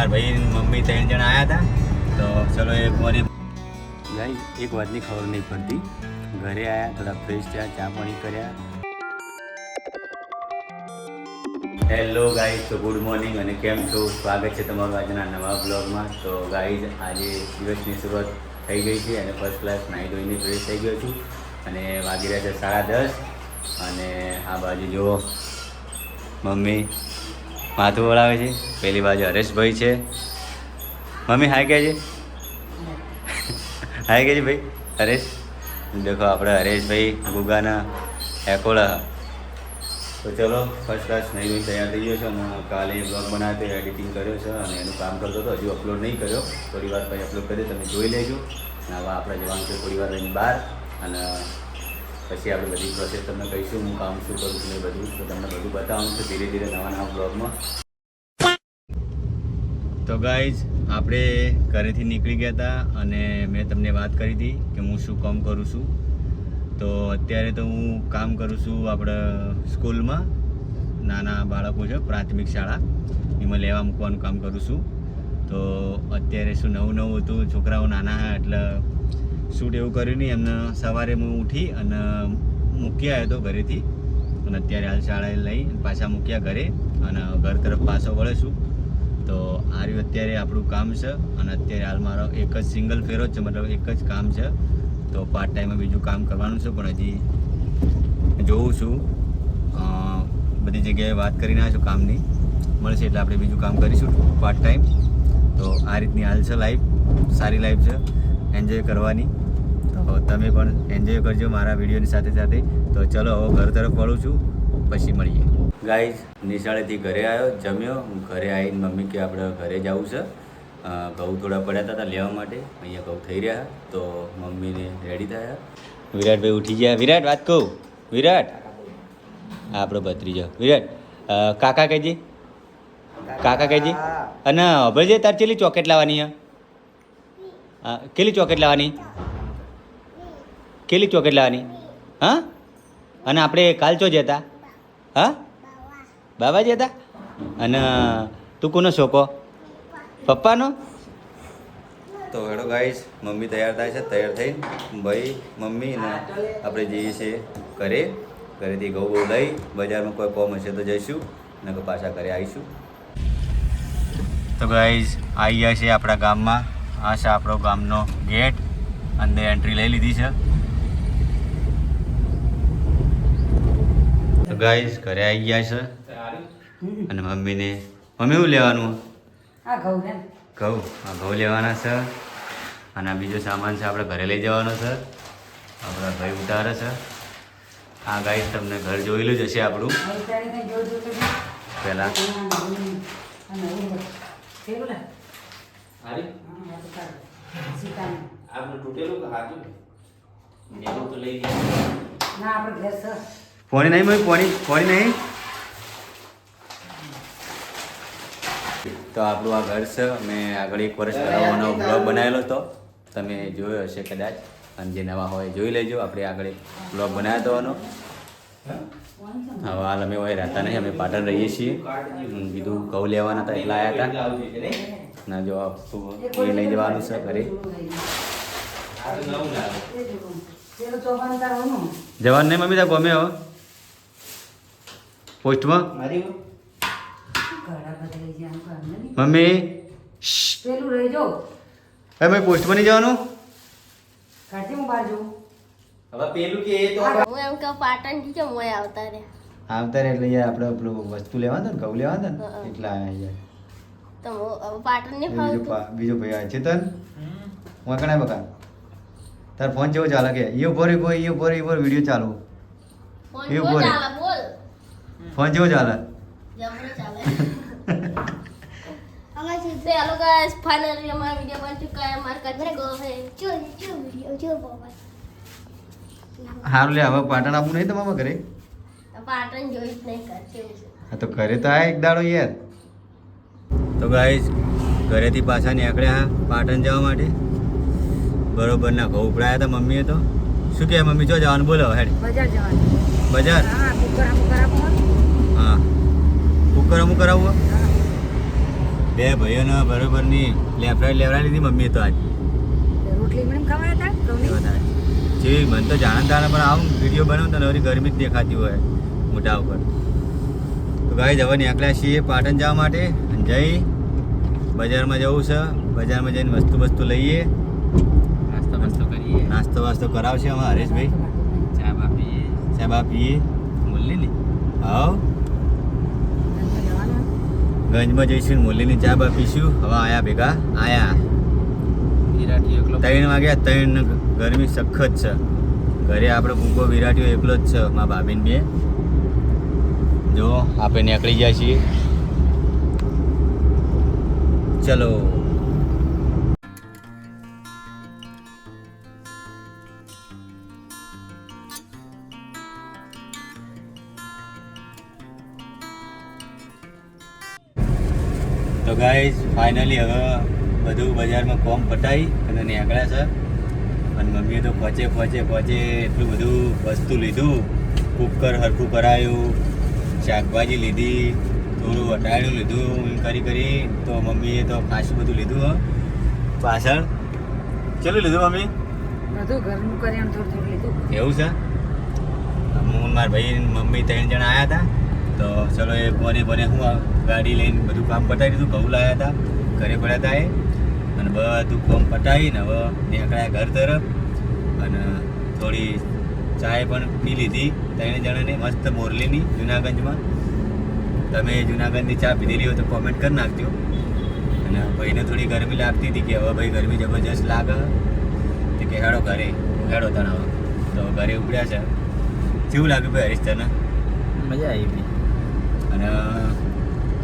મારા ભાઈ મમ્મી 3 જણ આવ્યા હતા. તો ચલો એક વારી ગાઈસ એક વાતની ખબર નહીં પડતી. ઘરે આવ્યા, થોડા ફ્રેશ થયા, ચા પાણી કર્યા. હેલો ગાઈસ, તો ગુડ મોર્નિંગ અને કેમ છો? સ્વાગત છે તમારું આજના નવા બ્લોગમાં. તો ગાઈસ આજે દિવસની શરૂઆત થઈ ગઈ છે અને ફર્સ્ટ ક્લાસ નાહી ધોઈને ફ્રેશ થઈ ગયો છું અને વાગી રહ્યા છે 10:30. અને આ બાજુ જુઓ મમ્મી માથું વળાવે છે. પેલી બાજુ હરેશભાઈ છે. મમ્મી હાય કહેજે, હાય કહેજે ભાઈ. હરેશ દેખો આપણે હરેશભાઈ ગુગાના એકોળા. તો ચલો ફર્સ્ટ ક્લાસ નહીં ધોઈને તૈયાર થઈ ગયો છે અને કાલે બ્લોગ બનાવ્યો તો એડિટિંગ કર્યો છે અને એનું કામ કરતો હતો. હજુ અપલોડ નહીં કર્યો, થોડી વાર પછી અપલોડ કરી તમે જોઈ લેજો. અને હવે આપણે જવાનું છે થોડી વાર રહીને બહાર અને પછી આપણે બધી પ્રોસેસ તમને કહીશું, હું કામ શું કરું છું એ બધું. તો તમને બધું બતાવવાનું છે ધીરે ધીરે નવા બ્લોગમાં. તો ગાઈઝ આપણે ઘરેથી નીકળી ગયા હતા અને મેં તમને વાત કરી હતી કે હું શું કામ કરું છું. તો અત્યારે તો હું કામ કરું છું આપણે સ્કૂલમાં. નાના બાળકો છે, પ્રાથમિક શાળા, એમાં લેવા મૂકવાનું કામ કરું છું. તો અત્યારે શું નવું હતું, છોકરાઓ નાના હતા એટલે શૂટ એવું કર્યું નહીં. એમને સવારે હું ઉઠી અને મૂકી આવ્યો હતો ઘરેથી અને અત્યારે હાલ શાળાએ લઈ પાછા મૂક્યા ઘરે અને ઘર તરફ પાછો વળે છું. તો આ રહ્યું અત્યારે આપણું કામ છે અને અત્યારે હાલ મારો એક જ સિંગલ ફેરો જ છે, મતલબ એક જ કામ છે. તો પાર્ટ ટાઈમમાં બીજું કામ કરવાનું છે પણ હજી જોઉં છું. બધી જગ્યાએ વાત કરીને આવ્યા છું કામની, મળશે એટલે આપણે બીજું કામ કરીશું પાર્ટ ટાઈમ. તો આ રીતની હાલ છે લાઈફ, સારી લાઈફ છે, એન્જોય કરવાની. તો તમે પણ એન્જોય કરજો મારા વિડીયોની સાથે સાથે. તો ચલો હવે ઘર તરફ વળું છું, પછી મળીએ. ગાઈઝ નિશાળેથી ઘરે આવ્યો, જમ્યો. ઘરે આવીને મમ્મી કે આપણે ઘરે જવું છે, ઘઉં થોડા પડ્યા હતા લેવા માટે. અહીંયા ઘઉં થઈ રહ્યા તો મમ્મીને રેડી થયા. વિરાટભાઈ ઉઠી ગયા. વિરાટ વાત કહું, વિરાટ આપણો ભત્રીજો વિરાટ. કાકા કહેજે, કાકા કહેજે. અને ભાઈ તાર ચેલી ચોકેટ લાવવાની? હા કેટલી ચોકેટ લાવવાની? કેટલી ચોકેટ લાવવાની? હા અને આપણે કાલ ચો જતા? હા બાબા જતા. અને તું કોનો છોકો? પપ્પાનો. તો હેડો ગાઈસ, મમ્મી તૈયાર થાય છે. તૈયાર થઈને ભાઈ મમ્મી ને આપણે જઈએ છીએ ઘરે. ઘરેથી ઘઉં બહુ લઈ બજારમાં કોઈ કોમ હશે તો જઈશું ને પાછા ઘરે આવીશું. તો ગાઈસ આવી ગયા છે આપણા ગામમાં. આ છે આપણો ગામનો ગેટ. અંદર એન્ટ્રી લઈ લીધી છે. તો ગાઈસ ઘરે આવી ગયા છે અને મમ્મીને મમ્મી શું લેવાનું? ઘઉં. આ ઘઉં લેવાના છે અને આ બીજો સામાન છે આપણે ઘરે લઈ જવાનો છે. આપણા ભાઈ ઉતારે છે. આ ગાઈસ તમને ઘર જોયેલું જ હશે આપણું પહેલાં. પોણી નહીં મમ્મી, પોણી નહીં. તો આપણું આ ઘર છે. મેં આગળ 1 વર્ષ કરાવવાનો બ્લોગ બનાવેલો હતો, તમે જોયો હશે કદાચ. અને જે નવા હોય જોઈ લેજો. આપણે આગળ એક બ્લોગ બનાવ્યો હતો આનો. હવે હાલ અમે હોય રહેતા નહીં, અમે પાટણ રહીએ છીએ. કીધું ઘઉં લેવાના હતા એટલા આવ્યા હતા ના. જો એ લઈ જવાનું છે ઘરે. જવાનું નહીં મમ્મી, ત્યાં ગમે હવે પોસ્ટમાં. મમ્મી હવે પોસ્ટમાં નહીં જવાનું. હવે પેલું કે તો હું એમ કે પાટણ થી કેમ હોય આવતા રે એટલે યાર આપણે પેલું વસ્તુ લેવા હતા ને, ઘઉં લેવા હતા ને એટલા આવ્યા યાર. તો હવે પાટણ ને ફાવતું. બીજો ભાઈ આવે છે તન હું કણાય બકા. તાર ફોન કેવો ચાલે કે ઈ ઉપર વિડીયો ચાલુ? ફોન બોલ ચાલે, બોલ. ફોન કેવો ચાલે? જમરો ચાલે. અમે સીધે હેલો ગાઈસ, ફાઇનલી અમારો વિડિયો બન ચુકા है. हमारे कचरे गो है जो वीडियो जो बाबा હારું લે. હવે પાટણ આપવું નહીં તમારા ઘરે? પાટણ જોઈ જ નહીં કરશે. હા તો ઘરે તો આ એક દાડો યાર. તો ગાઈસ ઘરેથી પાછા નીકળ્યા પાટણ જવા માટે. બરોબર ના ઘઉં ઉપડાયા હતા મમ્મીએ. તો શું કહે મમ્મી, જો જવાનું બોલો? હેડ બજાર જવાનું. બજાર? હા કુકર અમુક કરાવવું. હા કુકર અમુક કરાવવું. બે ભાઈઓને બરોબરની લેવડાવી લીધી મમ્મીએ તો આજ રોટલી મને ખવાયા હતા જે મને તો જાણતા પણ આવું વિડીયો બનાવું તો નવરી ગરમી જ દેખાતી હોય મોટા ઉપર. તો ગાઈસ હવે નીકળ્યા છીએ પાટણ જવા માટે અને જઈ બજારમાં જવું છે. બજારમાં જઈને વસ્તુ લઈએ, નાસ્તો વાસ્તો કરાવશે અમારા હરેશભાઈ. ચા બા પીએ હાવ ગંજમાં જઈશું, મુરલીની ચા બા પીશું. હવે આયા ભેગા આયા 3 વાગ્યા. 3 ગરમી સખત છે. ઘરે આપણે ભૂકો વિરાટ્યો એકલો જ છે, મારા ભાભીને બે. જો આપણે નીકળી ગયા છીએ, ચલો. તો ગાઈઝ ફાઇનલી હવે બધું બજારમાં કોમ પટાઈ અને નીકળ્યા છે. અને મમ્મીએ તો પહોંચે એટલું બધું વસ્તુ લીધું. કુકર હરખું કરાયું, શાકભાજી લીધી, થોડું વટાણું લીધું. કરી તો મમ્મીએ તો ખાસું બધું લીધું. પાછળ ચેટલું લીધું મમ્મી? બધું ઘરનું કરિયાણું થોડું લીધું. એવું છે? હું મારા ભાઈ મમ્મી 3 જણા આવ્યા હતા. તો ચલો એ બને હું ગાડી લઈને બધું કામ પતાવી દીધું. ઘઉં લાવ્યા હતા, ઘરે પડ્યા હતા એ. અને બધું કામ પતાવીને હવે નીકળ્યા ઘર તરફ. અને થોડી ચાય પણ પી લીધી 3 જણાને, મસ્ત મોરલીની જુનાગંજમાં. તમે જુનાગંજની ચા પીધેલી હોય તો કોમેન્ટ કરી નાખજો. અને ભાઈને થોડી ગરમી લાગતી હતી કે હવે ભાઈ ગરમી જબરજસ્ત લાગે તો કે હેડો ઘરે, હેડો તણાવ. તો ઘરે ઉપડ્યા છે. કેવું લાગ્યું ભાઈ હરીશ તને? મજા આવી. અને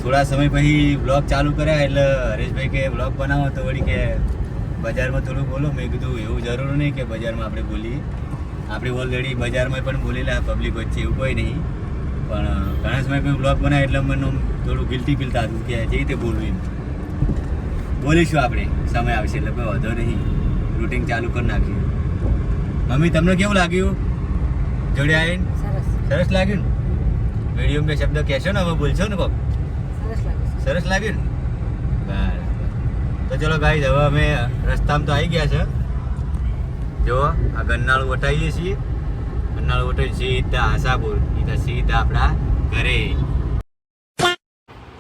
થોડા સમય પછી બ્લોગ ચાલુ કર્યા એટલે હરેશભાઈ કે બ્લોગ બનાવો તો વળી કે બજારમાં થોડું બોલો. મેં કીધું એવું જરૂર નહીં કે બજારમાં આપણે બોલીએ, આપણે ઓલરેડી બજારમાં પણ બોલેલા પબ્લિક વચ્ચે, એવું કોઈ નહીં. પણ ઘણા સમય પછી બ્લોગ બનાવે એટલે મને થોડું ગિલ્ટી ફીલ થતું કે જે રીતે બોલવું એમ. બોલીશું આપણે, સમય આવશે એટલે કોઈ વાંધો નહીં. રૂટિન ચાલુ કરી નાખ્યું. મમ્મી તમને કેવું લાગ્યું જોડે આવીને? સરસ સરસ લાગ્યું ને? વિડીયો બે શબ્દ કહેશો ને, હવે બોલશો ને કોક? સરસ લાગે છે. સરસ લાગ્યું ને? બરાબર. તો ચલો ગાઈઝ હવે અમે રસ્તામાં તો આવી ગયા છે. જો આ ગન્નાળું વટાવીએ છીએ. ગન્નાળું વટાવી સીધા આશાપુર, સીધા આપણા ઘરે.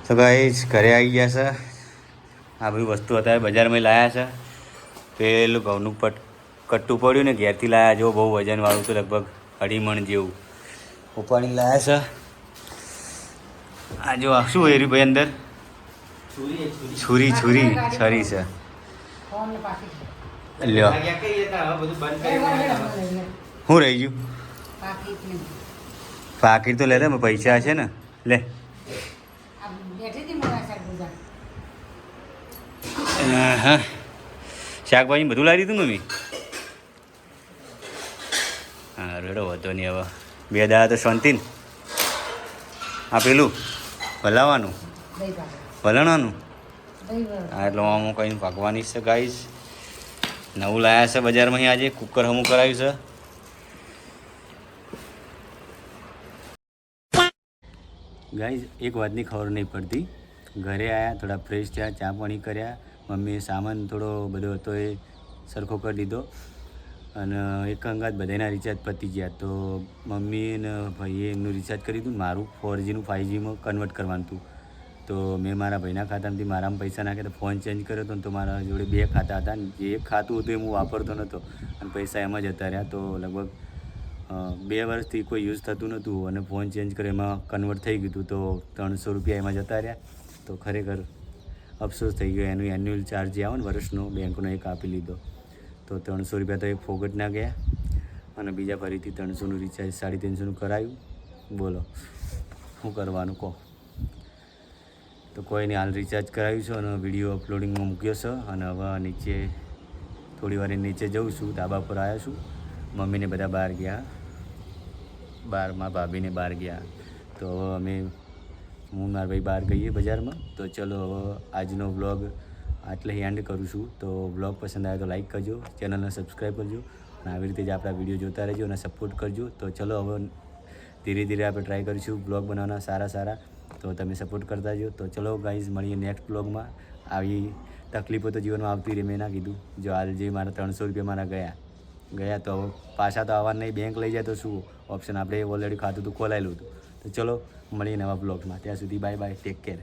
તો ગાઈઝ ઘરે આવી ગયા છે. આ બધી વસ્તુ અત્યારે બજારમાં લાવ્યા છે. પેલું ઘઉંનું કટ્ટું પડ્યું ને ઘેરથી લાવ્યા. જો બહુ વજનવાળું તો લગભગ 2.5 મણ જેવું ઉપાડી લાવ્યા છે. આ જો શું હેર્યું ભાઈ અંદર? છરી છે. ફોન પાકી લ્યો શું રહી ગયું? પાકી નહીં. પાકીટ તો લે રે, પૈસા છે ને, લે. આ બેઠી હતી મોડા સાહેબ બધા. હા, શાકભાજી બધું લાવી દીધું મમ્મી? હા રેડો, વધો નહીં. હવે 2 દાડા તો શાંતિ ને. આ પેલું ભલાવાનું દહીં પાક. ભલણવાનું દહીં વળ. હા, એટલે આમ કંઈ પાકવાની છે ગાઈસ. નવું લાયા છે બજારમાં આજે. કુકર હમું કરાવ્યું છે. ગાઈસ એક વાતની ખબર નહીં પડતી. ઘરે આવ્યા, થોડા ફ્રેશ થયા, ચા પાણી કર્યા. મમ્મીએ સામાન થોડો બધો હતો એ સરખો કરી દીધો. અને એક અંગાત બધાના રિચાર્જ પતી ગયા. તો મમ્મી અને ભાઈએ એમનું રિચાર્જ કરી દીધું. મારું 4Gનું 5Gમાં કન્વર્ટ કરવાનું હતું. તો મેં મારા ભાઈના ખાતામાંથી મારામાં પૈસા નાખ્યા. તો ફોન ચેન્જ કર્યો હતો ને તો મારા જોડે 2 ખાતા હતા. જે એક ખાતું હતું એ હું વાપરતો નહોતો અને પૈસા એમાં જતા રહ્યા. તો લગભગ 2 વર્ષથી કોઈ યુઝ થતું નહોતું અને ફોન ચેન્જ કર્યો એમાં કન્વર્ટ થઈ ગયું હતું. તો 300 રૂપિયા એમાં જતા રહ્યા. તો ખરેખર અફસોસ થઈ ગયો. એનું એન્યુઅલ ચાર્જ જે આવે ને વર્ષનો, બેંકનો એક આપી લીધો. તો 300 રૂપિયા તો એ ફોગટ ના ગયા. અને બીજા ફરીથી 300નું રિચાર્જ 350નું કરાવ્યું. બોલો શું કરવાનું કહો? તો કોઈ નહીં, હાલ રિચાર્જ કરાવ્યું છે અને વિડીયો અપલોડિંગમાં મૂક્યો છે. અને હવે નીચે થોડી વાર નીચે જઉં છું, ધાબા પર આવ્યો છું. મમ્મીને બધા બહાર ગયા, બહારમાં ભાભીને બહાર ગયા. તો હવે અમે હું મારા ભાઈ બહાર ગઈએ બજારમાં. તો ચલો હવે આજનો વ્લોગ આટલે એન્ડ કરું છું. તો વ્લોગ પસંદ આવે તો લાઈક કરજો, ચેનલને સબસ્ક્રાઈબ કરજો અને આવી રીતે જ આપણા વિડીયો જોતા રહેજો અને સપોર્ટ કરજો. તો ચલો હવે ધીરે ધીરે આપણે ટ્રાય કરીશું વ્લોગ બનાવવાના સારા. તો તમે સપોર્ટ કરતા જો. તો ચલો ગાઈઝ મળીએ નેક્સ્ટ બ્લોગમાં. આવી તકલીફો તો જીવનમાં આવતી રહે. મેં ના કીધું જો હાલ જે મારા 300 રૂપિયા મારા ગયા તો હવે પાછા તો આવવા નહીં. બેંક લઈ જાય તો શું ઓપ્શન, આપણે ઓલરેડી ખાતું તો ખોલાયેલું હતું. તો ચલો મળીએ નવા બ્લોગમાં. ત્યાં સુધી બાય બાય, ટેક કેર.